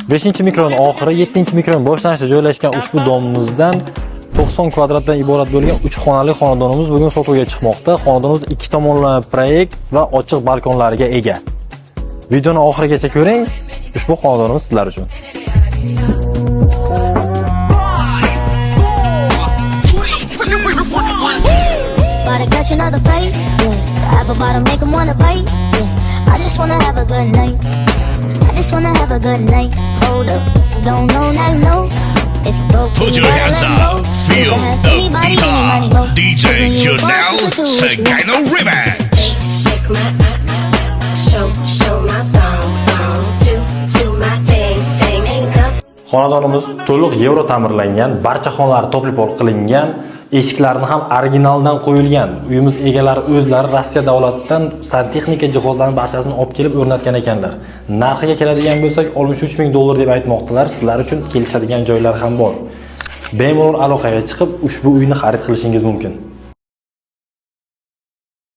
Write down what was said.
5-mikron oxiri, 7-mikron boshlanishida joylashgan ushbu domimizdan 90 kvadratdan iborat bo'lgan 3 xonali xonadonimiz bugun sotuvga chiqmoqda. Xonadonimiz 2 tomonlama proyekt va ochiq balkonlarga ega. Videoni oxirigacha ko'ring. Ushbu xonadonimiz sizlar uchun. Catch another fight, yeah. Apple bottom make 'em wanna bite, yeah. I just wanna have a good night. I just wanna have a good night. Hold up, don't know, now you know. If you broke, put your hands up, feel the beat up. DJ Janelle Sagano Remix. Shake my show my thong, do my thing, ain't nothing. Xonadonimiz to'liq yevro ta'mirlangan, barcha xonalari topli-pol qilingan. Eshiklarni ham originaldan qo'yilgan. Uyimiz egalari o'zlari Rossiya davlatidan santexnika jihozlarini barchasini olib kelib o'rnatgan ekanlar. Narxiga keladigan bo'lsak, 63 ming dollar deb aytmoqdalar. Sizlar uchun kelishadigan joylar ham bor. Bemalol aloqaga chiqib, ushbu uyni xarid qilishingiz mumkin.